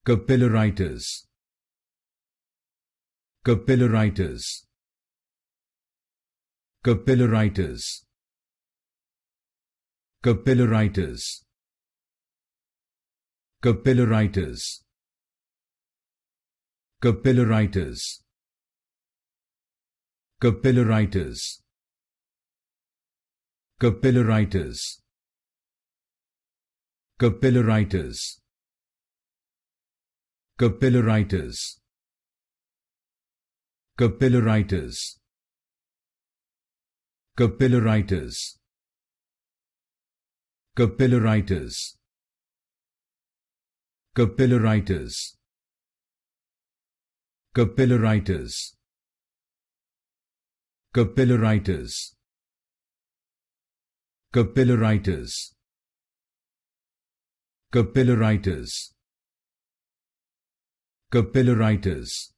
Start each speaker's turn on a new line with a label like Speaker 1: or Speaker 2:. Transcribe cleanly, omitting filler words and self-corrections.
Speaker 1: Capillaritis. Capillaritis. Capillaritis. Capillaritis. Capillaritis. Capillaritis. Capillaritis. Capillaritis. Capillaritis. Capillaritis. Capillaritis. Capillaritis. Capillaritis. Capillaritis. Capillaritis. Capillaritis. Capillaritis. Capillaritis. Capillaritis.